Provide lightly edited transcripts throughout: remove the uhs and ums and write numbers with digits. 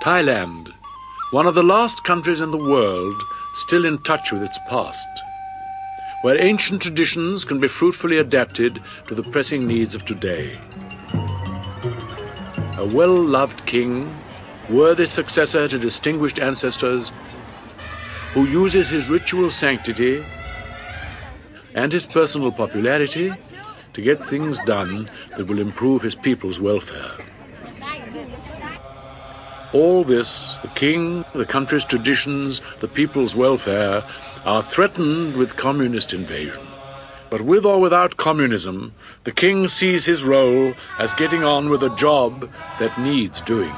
Thailand, one of the last countries in the world still in touch with its past, where ancient traditions can be fruitfully adapted to the pressing needs of today. A well-loved king, worthy successor to distinguished ancestors, who uses his ritual sanctity and his personal popularity to get things done that will improve his people's welfare. All this, the king, the country's traditions, the people's welfare, are threatened with communist invasion. But with or without communism, the king sees his role as getting on with a job that needs doing.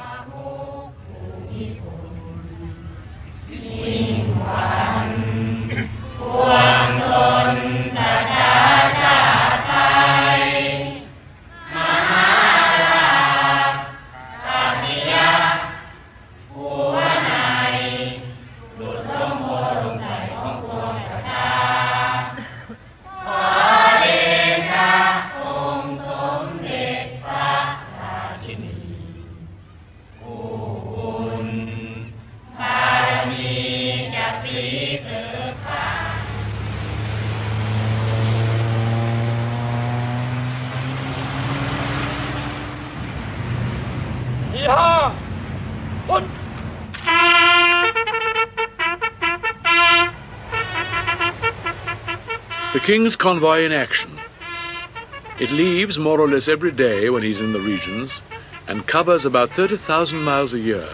The King's convoy in action. It leaves more or less every day when he's in the regions and covers about 30,000 miles a year.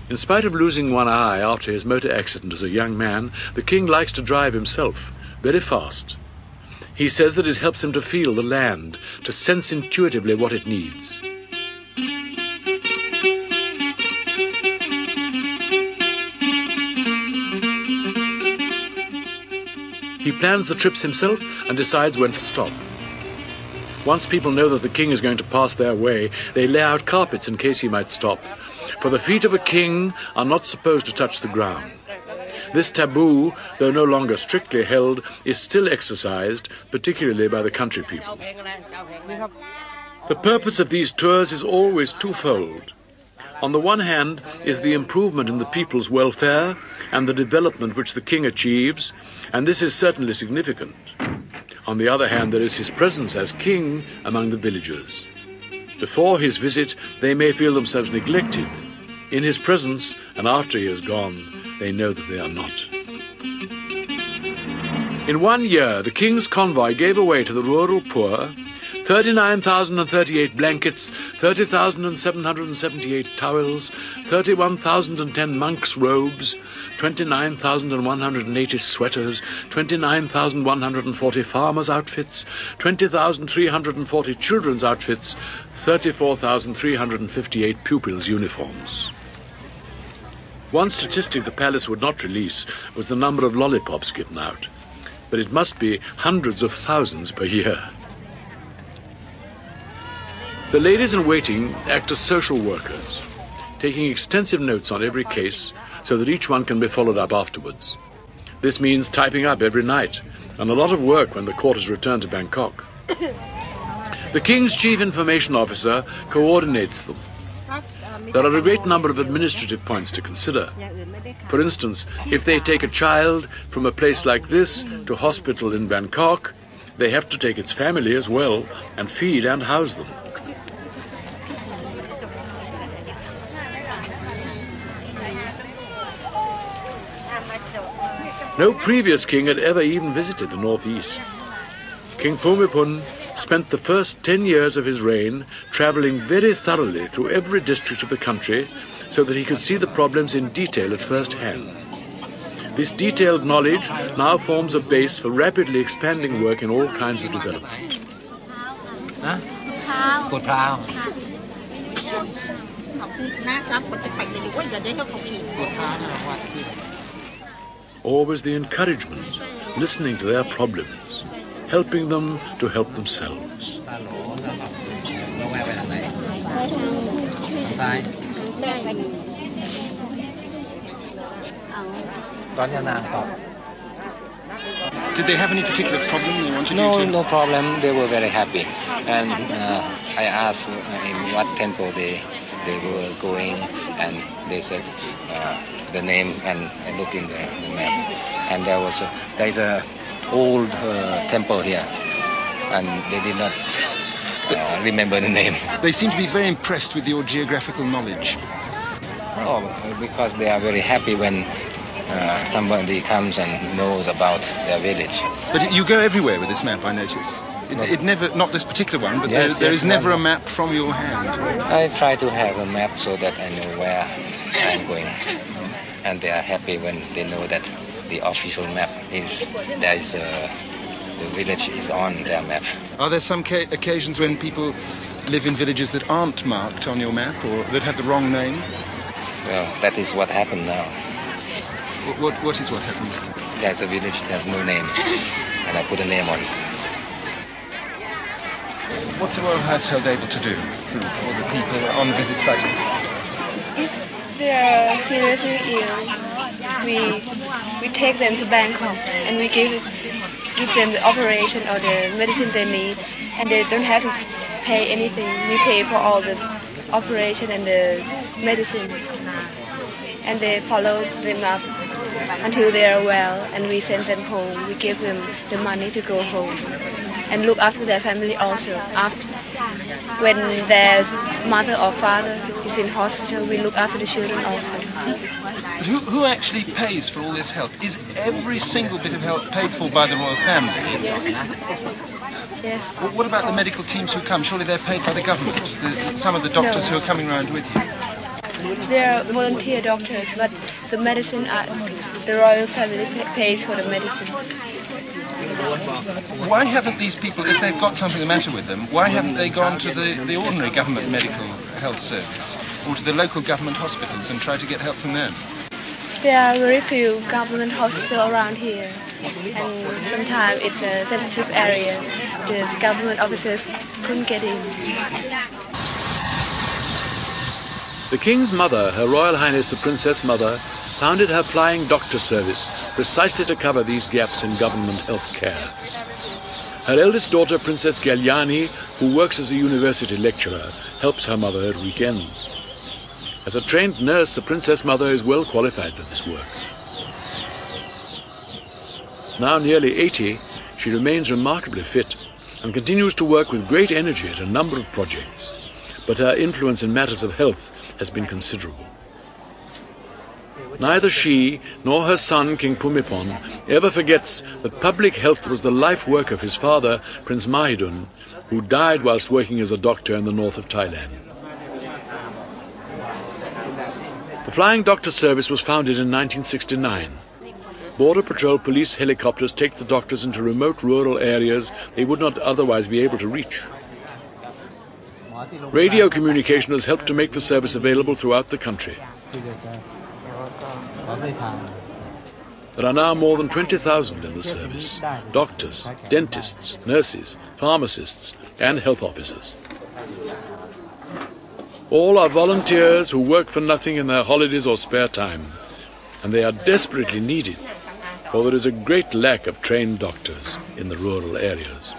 In spite of losing one eye after his motor accident as a young man, the king likes to drive himself, very fast. He says that it helps him to feel the land, to sense intuitively what it needs. He plans the trips himself and decides when to stop. Once people know that the king is going to pass their way, they lay out carpets in case he might stop. For the feet of a king are not supposed to touch the ground. This taboo, though no longer strictly held, is still exercised, particularly by the country people. The purpose of these tours is always twofold. On the one hand is the improvement in the people's welfare and the development which the king achieves, and this is certainly significant. On the other hand, there is his presence as king among the villagers. Before his visit, they may feel themselves neglected. In his presence, and after he has gone, they know that they are not. In 1 year, the king's convoy gave away to the rural poor 39,038 blankets, 30,778 towels, 31,010 monks' robes, 29,180 sweaters, 29,140 farmers' outfits, 20,340 children's outfits, 34,358 pupils' uniforms. One statistic the palace would not release was the number of lollipops given out, but it must be hundreds of thousands per year. The ladies-in-waiting act as social workers, taking extensive notes on every case so that each one can be followed up afterwards. This means typing up every night, and a lot of work when the court is returned to Bangkok. The King's Chief Information Officer coordinates them. There are a great number of administrative points to consider. For instance, if they take a child from a place like this to a hospital in Bangkok, they have to take its family as well and feed and house them. No previous king had ever even visited the northeast. King Bhumibol spent the first 10 years of his reign travelling very thoroughly through every district of the country so that he could see the problems in detail at first hand. This detailed knowledge now forms a base for rapidly expanding work in all kinds of development. Always the encouragement, listening to their problems, helping them to help themselves. Did they have any particular problem they wanted No, you to? no problem. They were very happy. And I asked in what temple they were going, and they said the name, and I looked in the map. And there is a old temple here, and they did not remember the name. They seem to be very impressed with your geographical knowledge. Oh, because they are very happy when somebody comes and knows about their village. But you go everywhere with this map, I notice. It never, not this particular one, but Yes, there yes, is never no. a map from your hand. I try to have a map so that I know where I'm going, and they are happy when they know that the official map is the village is on their map. Are there some occasions when people live in villages that aren't marked on your map or that have the wrong name? Well, that is what happened now. What is what happened? There's a village, there's no name, and I put a name on it. What's the Royal Household able to do for the people on visits like this? If they are seriously ill, we take them to Bangkok and we give them the operation or the medicine they need, and they don't have to pay anything. We pay for all the operation and the medicine, and they follow them up until they are well, and we send them home. We give them the money to go home and look after their family also. When their mother or father is in hospital, we look after the children also. But who actually pays for all this help? Is every single bit of help paid for by the royal family? Yes. Yes. What about the medical teams who come? Surely they're paid by the government? Some of the doctors who are coming around with you? They are volunteer doctors, but the medicine, the royal family pays for the medicine. Why haven't these people, if they've got something the matter with them, why haven't they gone to the ordinary government medical health service or to the local government hospitals and tried to get help from them? There are very few government hospitals around here, and sometimes it's a sensitive area. The government officers couldn't get in. The King's mother, Her Royal Highness the Princess Mother, founded her flying doctor service precisely to cover these gaps in government health care. Her eldest daughter, Princess Galyani, who works as a university lecturer, helps her mother at weekends. As a trained nurse, the Princess Mother is well qualified for this work. Now nearly 80, she remains remarkably fit and continues to work with great energy at a number of projects, but her influence in matters of health has been considerable. Neither she nor her son, King Bhumibol, ever forgets that public health was the life work of his father, Prince Mahidol, who died whilst working as a doctor in the north of Thailand. The Flying Doctor Service was founded in 1969. Border Patrol police helicopters take the doctors into remote rural areas they would not otherwise be able to reach. Radio communication has helped to make the service available throughout the country. There are now more than 20,000 in the service: doctors, dentists, nurses, pharmacists, and health officers. All are volunteers who work for nothing in their holidays or spare time, and they are desperately needed, for there is a great lack of trained doctors in the rural areas.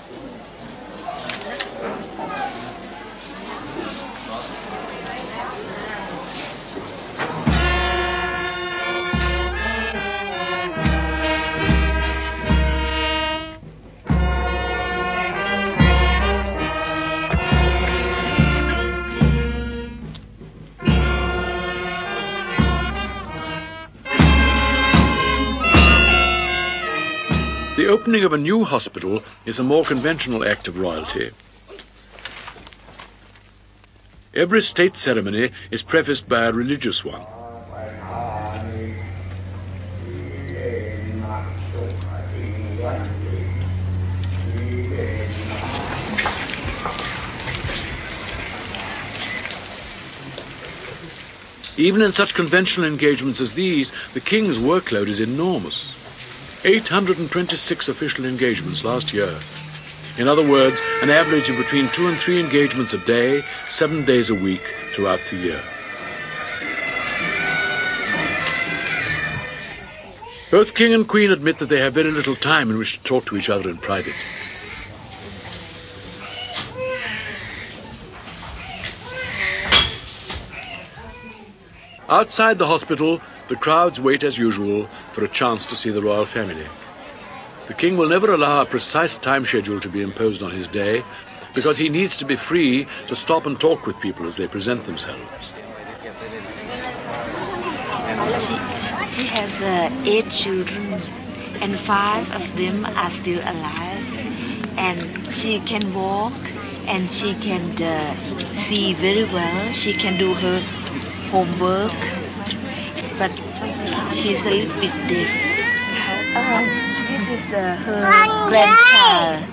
The opening of a new hospital is a more conventional act of royalty. Every state ceremony is prefaced by a religious one. Even in such conventional engagements as these, the King's workload is enormous. 826 official engagements last year. In other words, an average of between 2 and 3 engagements a day, 7 days a week throughout the year. Both King and Queen admit that they have very little time in which to talk to each other in private. Outside the hospital, the crowds wait as usual for a chance to see the royal family. The King will never allow a precise time schedule to be imposed on his day because he needs to be free to stop and talk with people as they present themselves. She has 8 children and 5 of them are still alive, and she can walk and she can see very well. She can do her homework, but she's a little bit deaf. This is her grandchild,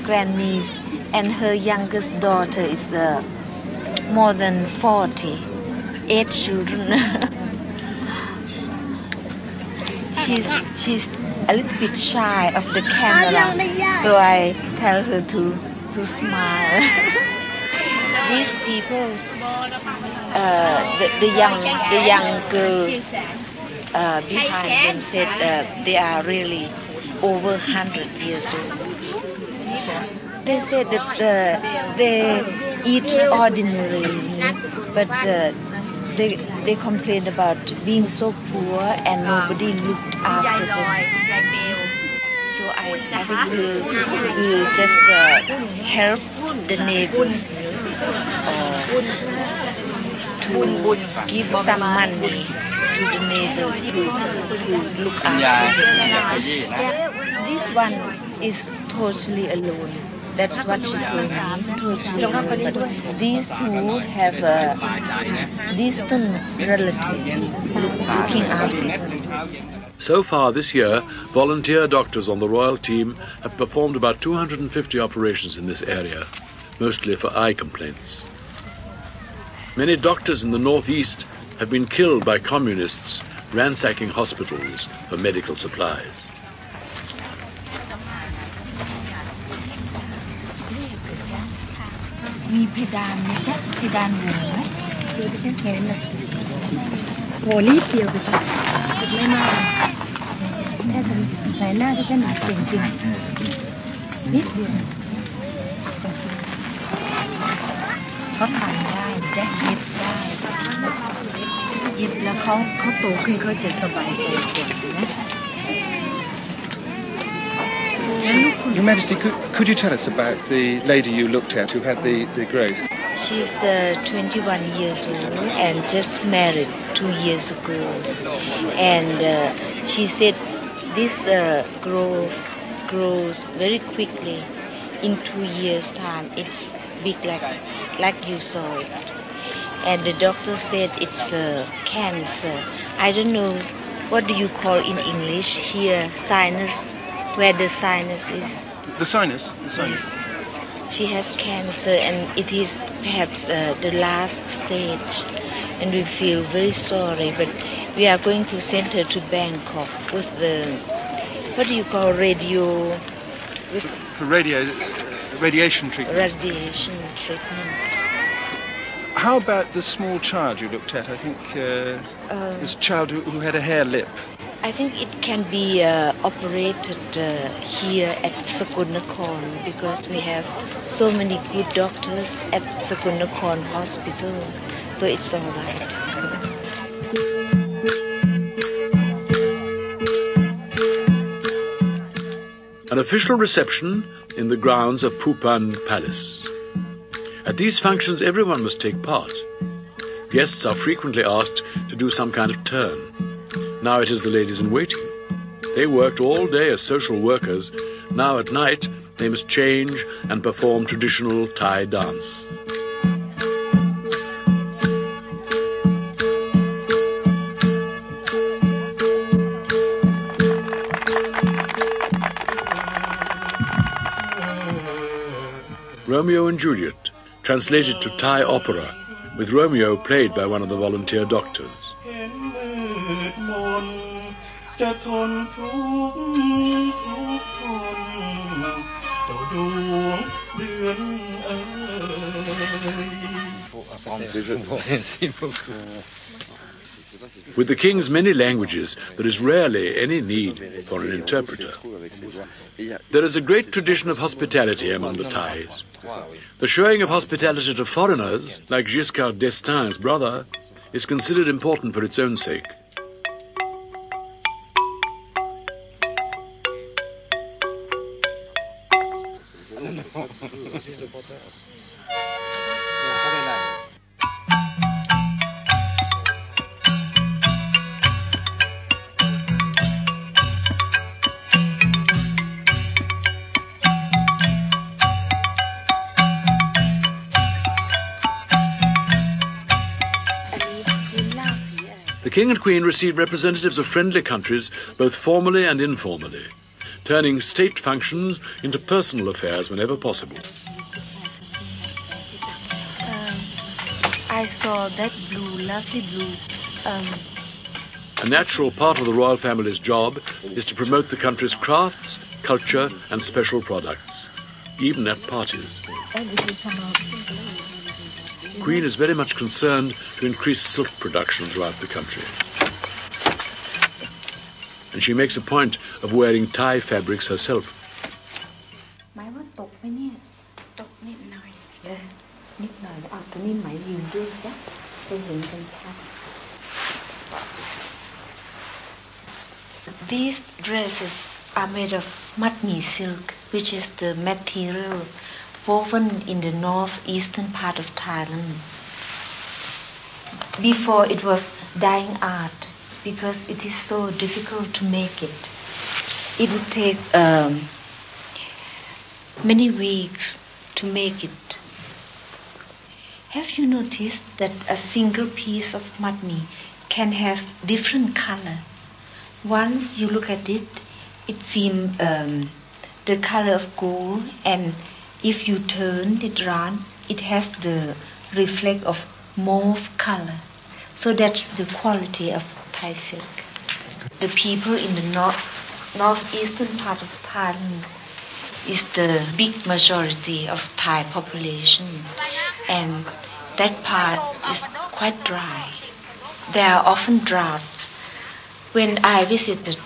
grandniece, and her youngest daughter is more than 40. 8 children. She's a little bit shy of the camera, so I tell her to smile. These people, the young girls behind them said they are really over 100 years old. They said that they eat ordinarily, but they complained about being so poor and nobody looked after them. So I think we'll just help the neighbors to give some money to the neighbors to look after them. This one is totally alone. That's what she told me, totally alone. But these 2 have distant relatives looking after them. So far this year, volunteer doctors on the royal team have performed about 250 operations in this area, mostly for eye complaints. Many doctors in the northeast have been killed by communists ransacking hospitals for medical supplies. Your Majesty, could you tell us about the lady you looked at who had the growth? She's 21 years old and just married 2 years ago. And she said this growth grows very quickly. In 2 years' time, it's big like you saw it. And the doctor said it's cancer. I don't know, what do you call in English here, sinus, where the sinus is? The sinus? The sinus. Yes. She has cancer and it is perhaps the last stage. And we feel very sorry, but we are going to send her to Bangkok with the, what do you call, radio? For radiation treatment. Radiation treatment. How about the small child you looked at? I think this child who had a hair lip. I think it can be operated here at Sakunakorn because we have so many good doctors at Sakunakorn Hospital, so it's all right. An official reception in the grounds of Phupan Palace. At these functions, everyone must take part. Guests are frequently asked to do some kind of turn. Now it is the ladies in waiting. They worked all day as social workers. Now at night, they must change and perform traditional Thai dance. Romeo and Juliet, translated to Thai opera, with Romeo played by one of the volunteer doctors. With the king's many languages, there is rarely any need for an interpreter. There is a great tradition of hospitality among the Thais. The showing of hospitality to foreigners, like Giscard d'Estaing's brother, is considered important for its own sake. The King and Queen received representatives of friendly countries, both formally and informally, turning state functions into personal affairs whenever possible. I saw that blue, lovely blue. A natural part of the royal family's job is to promote the country's crafts, culture and special products, even at parties. The Queen is very much concerned to increase silk production throughout the country. And she makes a point of wearing Thai fabrics herself. These dresses are made of matmi silk, which is the material woven in the northeastern part of Thailand. Before it was dyeing art, because it is so difficult to make it. It would take many weeks to make it. Have you noticed that a single piece of matmi can have different color? Once you look at it, it seems the color of gold, and if you turn it around, it has the reflect of mauve color. So that's the quality of Thai silk. The people in the northeastern part of Thailand is the big majority of Thai population, and that part is quite dry. There are often droughts. When I visited,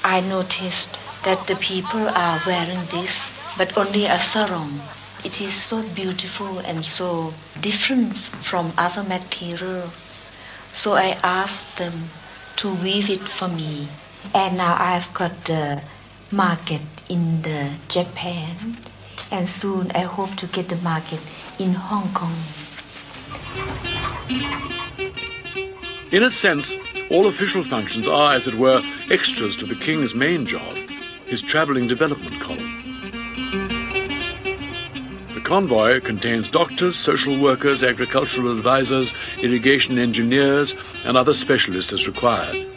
I noticed that the people are wearing this, but only a sarong. It is so beautiful and so different from other material. So I asked them to weave it for me. And now I've got the market in Japan, and soon I hope to get the market in Hong Kong. In a sense, all official functions are, as it were, extras to the king's main job, his travelling development column. The convoy contains doctors, social workers, agricultural advisors, irrigation engineers, and other specialists as required.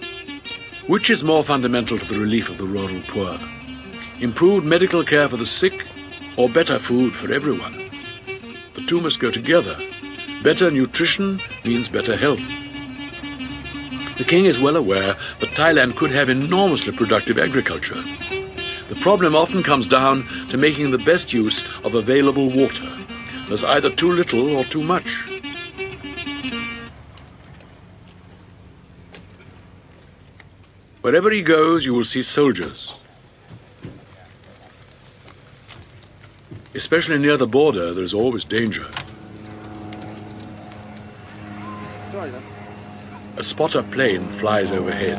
Which is more fundamental to the relief of the rural poor? Improved medical care for the sick, or better food for everyone? The two must go together. Better nutrition means better health. The king is well aware that Thailand could have enormously productive agriculture. The problem often comes down to making the best use of available water. There's either too little or too much. Wherever he goes, you will see soldiers. Especially near the border, there is always danger. A spotter plane flies overhead.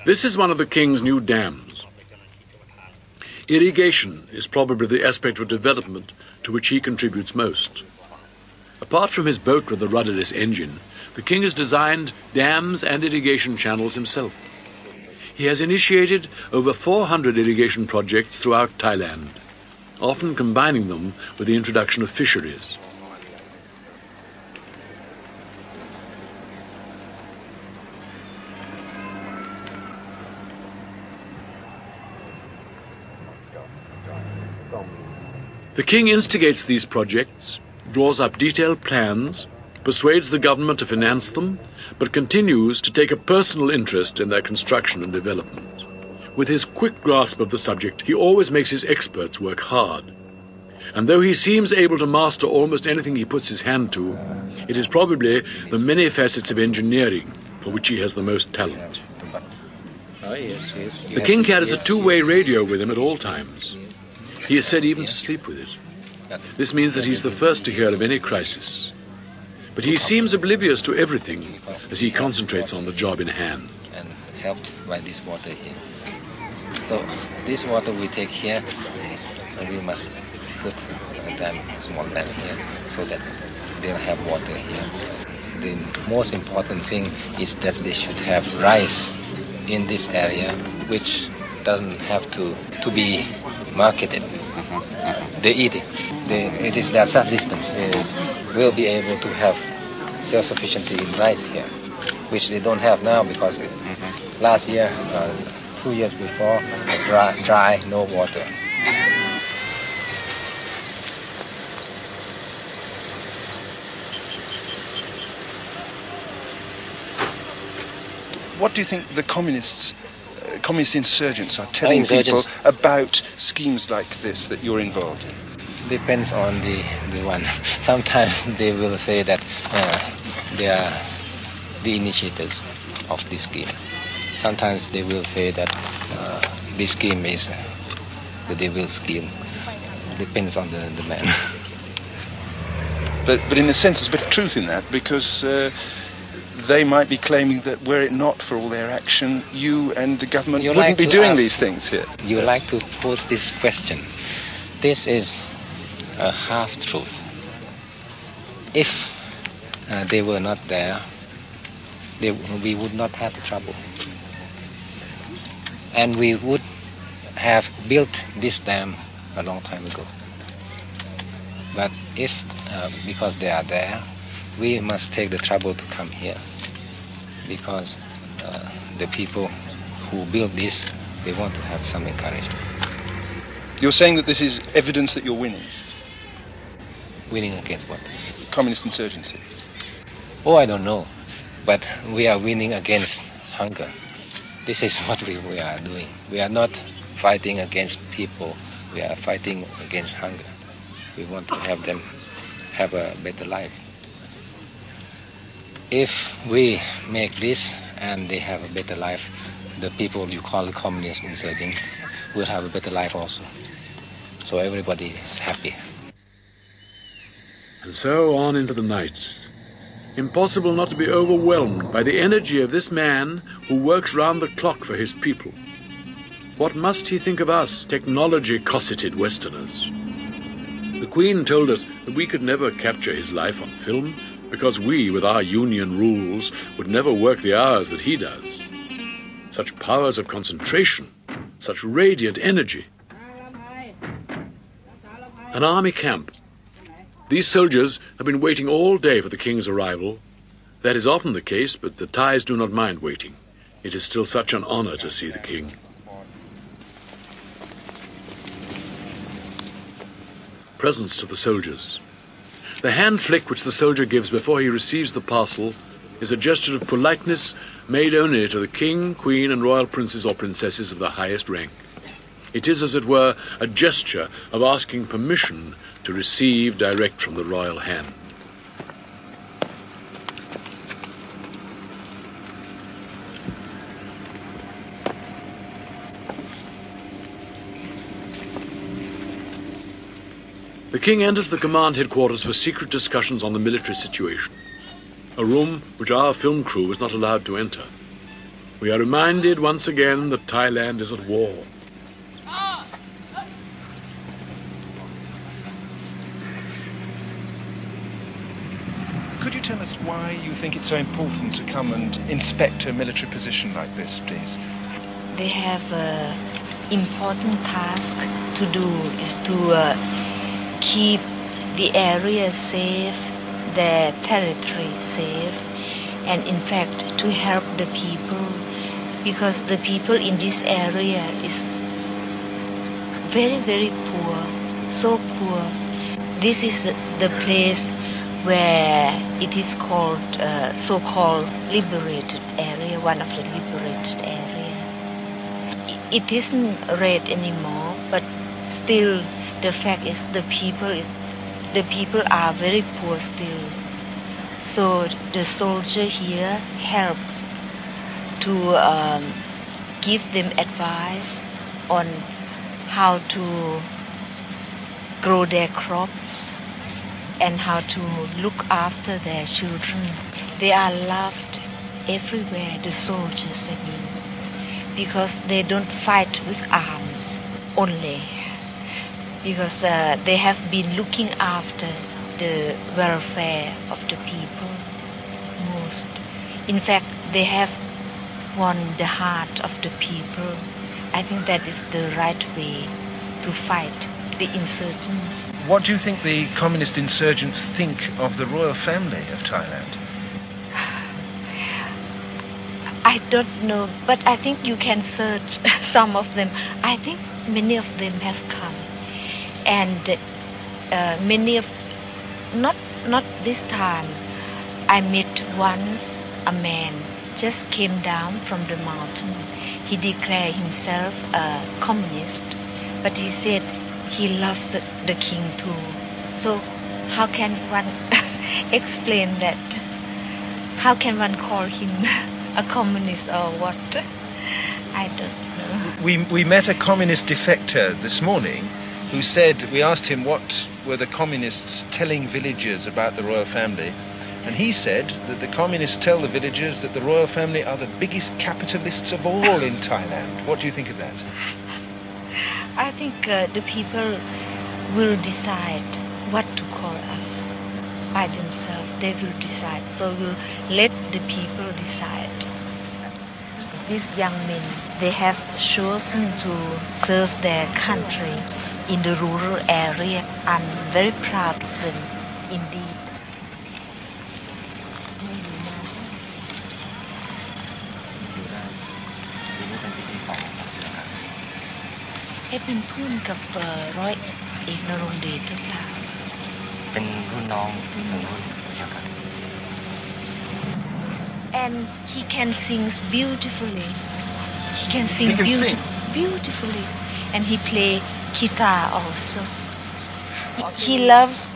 This is one of the king's new dams. Irrigation is probably the aspect of development to which he contributes most. Apart from his boat with the rudderless engine, the king has designed dams and irrigation channels himself. He has initiated over 400 irrigation projects throughout Thailand, often combining them with the introduction of fisheries. The king instigates these projects, draws up detailed plans, persuades the government to finance them, but continues to take a personal interest in their construction and development. With his quick grasp of the subject, he always makes his experts work hard. And though he seems able to master almost anything he puts his hand to, it is probably the many facets of engineering for which he has the most talent. The king carries a two-way radio with him at all times. He is said even to sleep with it. This means that he's the first to hear of any crisis. But he seems oblivious to everything as he concentrates on the job in hand. And helped by this water here. So this water we take here, and we must put a small dam here so that they'll have water here. The most important thing is that they should have rice in this area, which doesn't have to be marketed. They eat it. It is their subsistence. They will be able to have self-sufficiency in rice here, which they don't have now because last year, 2 years before, was dry, no water. What do you think the communist insurgents are telling people about schemes like this that you're involved in? Depends on the one. Sometimes they will say that they are the initiators of this scheme. Sometimes they will say that this scheme is the devil's scheme. Depends on the man. But in a sense there's a bit of truth in that, because they might be claiming that were it not for all their action, you and the government wouldn't be doing these things here. You like to pose this question. This is a half-truth. If they were not there, we would not have trouble. And we would have built this dam a long time ago. But if, because they are there, we must take the trouble to come here. Because the people who built this, they want to have some encouragement. You're saying that this is evidence that you're winning? Winning against what? Communist insurgency. Oh, I don't know. But we are winning against hunger. This is what we are doing. We are not fighting against people. We are fighting against hunger. We want to have them have a better life. If we make this and they have a better life, the people you call communist insurgents will have a better life also. So everybody is happy. And so on into the night. Impossible not to be overwhelmed by the energy of this man who works round the clock for his people. What must he think of us, technology-cosseted Westerners? The Queen told us that we could never capture his life on film because we, with our union rules, would never work the hours that he does. Such powers of concentration, such radiant energy. An army camp. These soldiers have been waiting all day for the King's arrival. That is often the case, but the Thais do not mind waiting. It is still such an honor to see the King. Presents to the soldiers. The hand flick which the soldier gives before he receives the parcel is a gesture of politeness made only to the King, Queen, and royal princes or princesses of the highest rank. It is, as it were, a gesture of asking permission to receive direct from the royal hand. The King enters the command headquarters for secret discussions on the military situation, a room which our film crew was not allowed to enter. We are reminded once again that Thailand is at war. Could you tell us why you think it's so important to come and inspect a military position like this, please? They have an important task to do is to keep the area safe, their territory safe, and in fact to help the people, because the people in this area is very, very poor. so poor. This is the place where it is called so-called liberated area, one of the liberated area. It isn't red anymore, but still the fact is the people are very poor still. So the soldier here helps to give them advice on how to grow their crops and how to look after their children. They are loved everywhere, the soldiers, I mean, because they don't fight with arms only, because they have been looking after the welfare of the people most. In fact, they have won the heart of the people. I think that is the right way to fight the insurgents. What do you think the communist insurgents think of the royal family of Thailand? I don't know, but I think you can search some of them. I think many of them have come, and many of not this time. I met once a man just came down from the mountain. He declared himself a communist, but he said he loves the king too. So how can one explain that? How can one call him a communist or what? I don't know. We met a communist defector this morning who said, we asked him what were the communists telling villagers about the royal family, and he said that the communists tell the villagers that the royal family are the biggest capitalists of all in Thailand. What do you think of that? I think the people will decide what to call us by themselves. They will decide. So we'll let the people decide. These young men, they have chosen to serve their country in the rural area. I'm very proud of them, indeed. เป็นเพื่อนกับร้อยเอกนรงค์เดชหรือเปล่าเป็นรุ่นน้องรุ่นเดียวกัน and he can sing beautifully. He can sing beautifully, and he play guitar also. He loves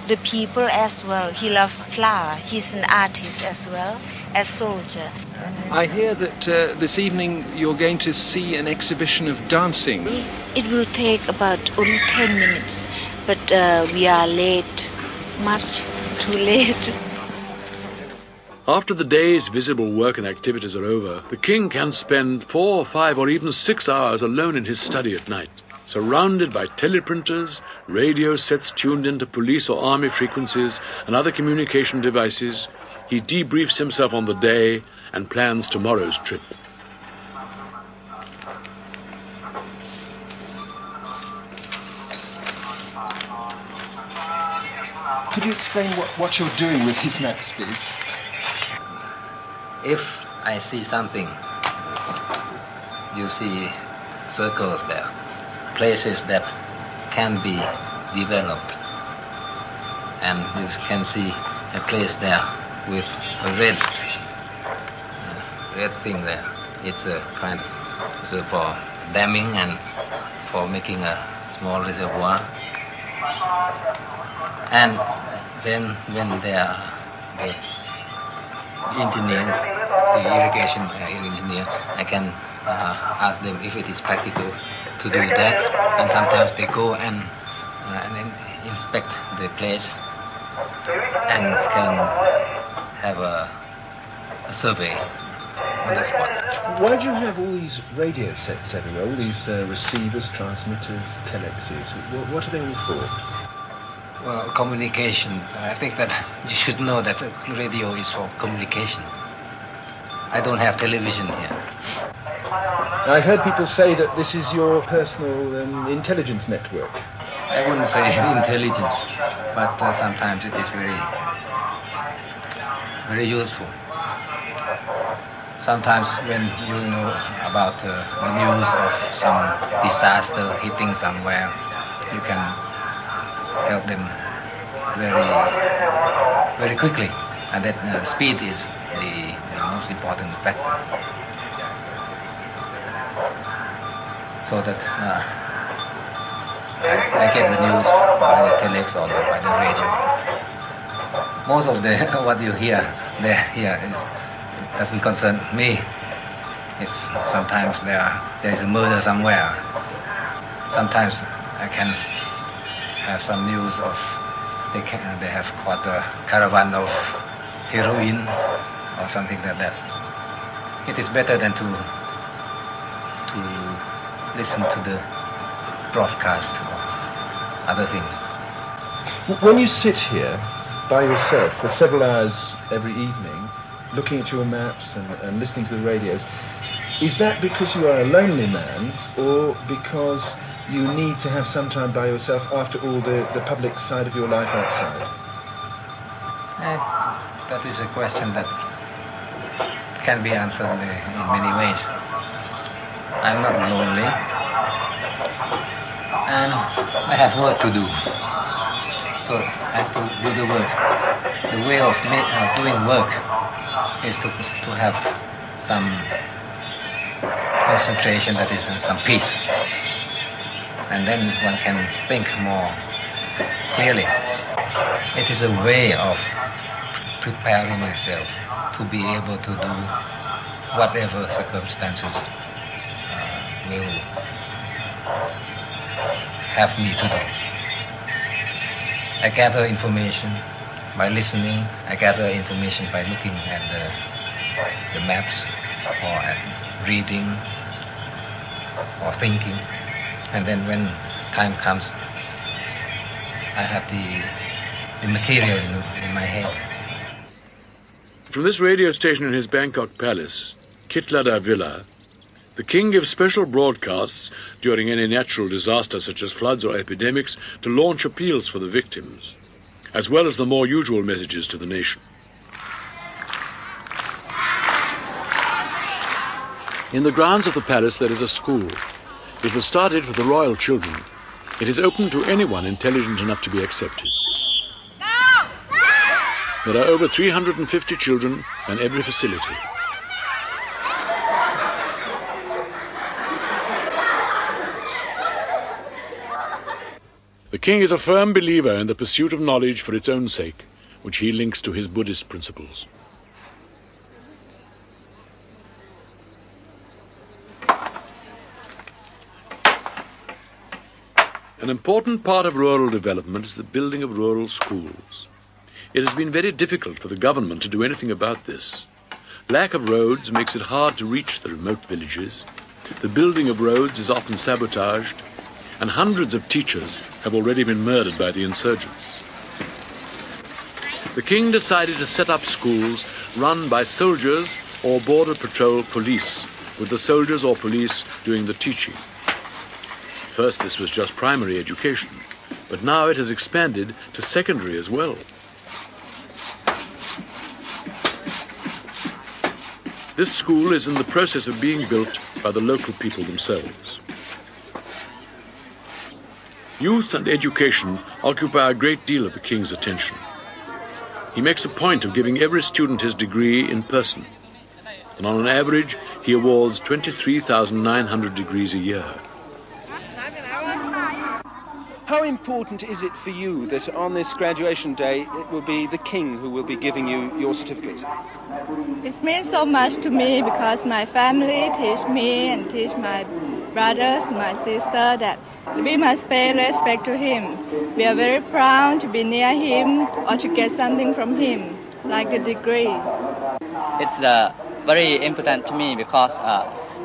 the people as well. He loves flower. He's an artist as well as soldier. I hear that this evening you're going to see an exhibition of dancing. Yes, it will take about only 10 minutes, but we are late, much too late. After the day's visible work and activities are over, the king can spend 4, 5 or even 6 hours alone in his study at night, surrounded by teleprinters, radio sets tuned into police or army frequencies and other communication devices. He debriefs himself on the day and plans tomorrow's trip. Could you explain what you're doing with his maps, please? If I see something, you see circles there, places that can be developed, and you can see a place there with a red thing there. It's a kind of for damming and for making a small reservoir. And then when they are the engineers, the irrigation engineer, I can ask them if it is practical to do that. And sometimes they go and inspect the place and can have a survey on the spot. Why do you have all these radio sets everywhere, all these receivers, transmitters, telexes? What are they all for? Well, communication. I think that you should know that radio is for communication. I don't have television here. Now, I've heard people say that this is your personal intelligence network. I wouldn't say intelligence, but sometimes it is very, very useful. Sometimes when you know about the news of some disaster hitting somewhere, you can help them very quickly, and that speed is the most important factor. So that I get the news by the telex or by the radio. Most of the what you hear here doesn't concern me. It's sometimes there is a murder somewhere. Sometimes I can have some news of they have caught a caravan of heroin or something like that. It is better than to listen to the broadcast or other things. When you sit here by yourself for several hours every evening, looking at your maps and listening to the radios, is that because you are a lonely man or because you need to have some time by yourself after all the public side of your life outside? That is a question that can be answered in many ways. I'm not lonely, and I have work to do, so I have to do the work. The way of doing work is to have some concentration, that is some peace, and then one can think more clearly. It is a way of preparing myself to be able to do whatever circumstances will have me to do. I gather information by listening. I gather information by looking at the maps or at reading or thinking. And then when time comes, I have the material in my head. From this radio station in his Bangkok palace, Kitlada Villa, the king gives special broadcasts during any natural disaster such as floods or epidemics to launch appeals for the victims, as well as the more usual messages to the nation. In the grounds of the palace there is a school. It was started for the royal children. It is open to anyone intelligent enough to be accepted. There are over 350 children and every facility. The king is a firm believer in the pursuit of knowledge for its own sake, which he links to his Buddhist principles. An important part of rural development is the building of rural schools. It has been very difficult for the government to do anything about this. Lack of roads makes it hard to reach the remote villages. The building of roads is often sabotaged, and hundreds of teachers have already been murdered by the insurgents. The king decided to set up schools run by soldiers or border patrol police, with the soldiers or police doing the teaching. First, this was just primary education, but now it has expanded to secondary as well. This school is in the process of being built by the local people themselves. Youth and education occupy a great deal of the king's attention. He makes a point of giving every student his degree in person, and on an average, he awards 23,900 degrees a year. How important is it for you that on this graduation day it will be the king who will be giving you your certificate? It means so much to me because my family teach me and teach my brothers, my sister that we must pay respect to him. We are very proud to be near him or to get something from him, like the degree. It's very important to me because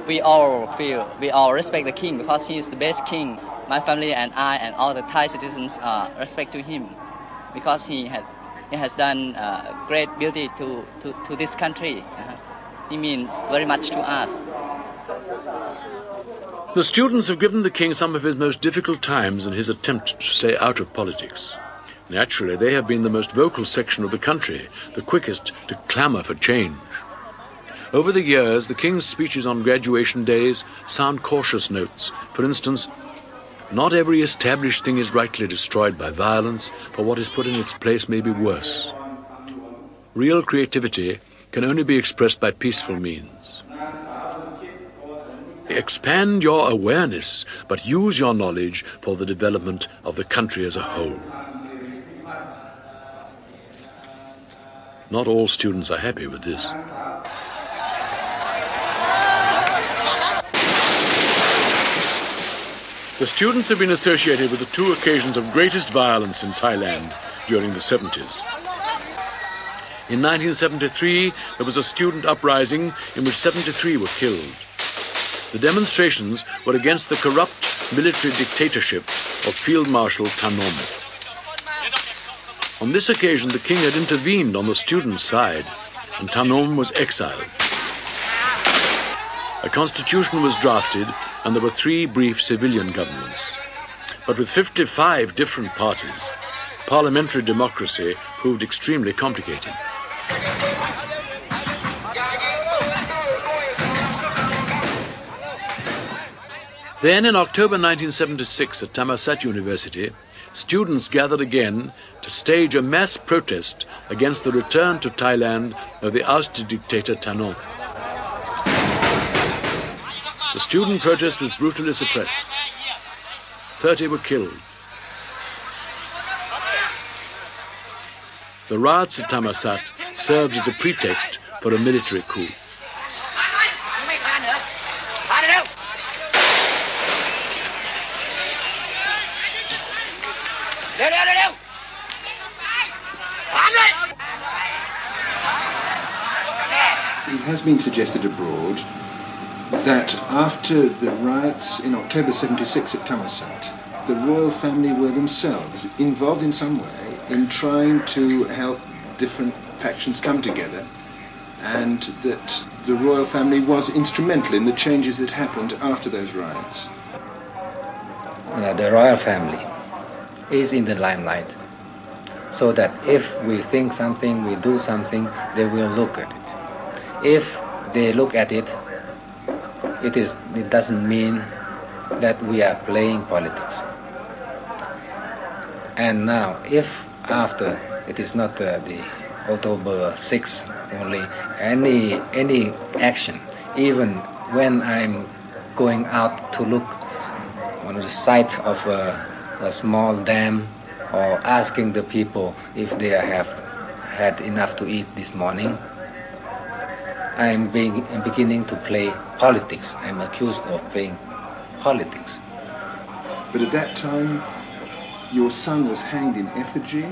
we all respect the king because he is the best king. My family and I and all the Thai citizens respect to him because he has done great beauty to this country. He means very much to us. The students have given the king some of his most difficult times in his attempt to stay out of politics. Naturally, they have been the most vocal section of the country, the quickest to clamour for change. Over the years, the king's speeches on graduation days sound cautious notes. For instance, Not every established thing is rightly destroyed by violence, for what is put in its place may be worse. Real creativity can only be expressed by peaceful means. Expand your awareness, but use your knowledge for the development of the country as a whole. Not all students are happy with this. The students have been associated with the two occasions of greatest violence in Thailand during the 70s. In 1973, there was a student uprising in which 73 were killed. The demonstrations were against the corrupt military dictatorship of Field Marshal Thanom. On this occasion, the king had intervened on the students' side, and Thanom was exiled. A constitution was drafted, and there were 3 brief civilian governments. But with 55 different parties, parliamentary democracy proved extremely complicated. Then, in October 1976 at Thammasat University, students gathered again to stage a mass protest against the return to Thailand of the ousted dictator Thanom. The student protest was brutally suppressed. 30 were killed. The riots at Thammasat served as a pretext for a military coup. It has been suggested abroad that after the riots in October 76 at Thammasat, the royal family were themselves involved in some way in trying to help different factions come together, and that the royal family was instrumental in the changes that happened after those riots. The royal family is in the limelight, so that if we think something, we do something, they will look at it. If they look at it, it doesn't mean that we are playing politics. And now, if after it is not the October 6 only, any action, even when I'm going out to look on the site of a small dam, or asking the people if they have had enough to eat this morning, I'm beginning to play politics. I'm accused of playing politics. But at that time, your son was hanged in effigy,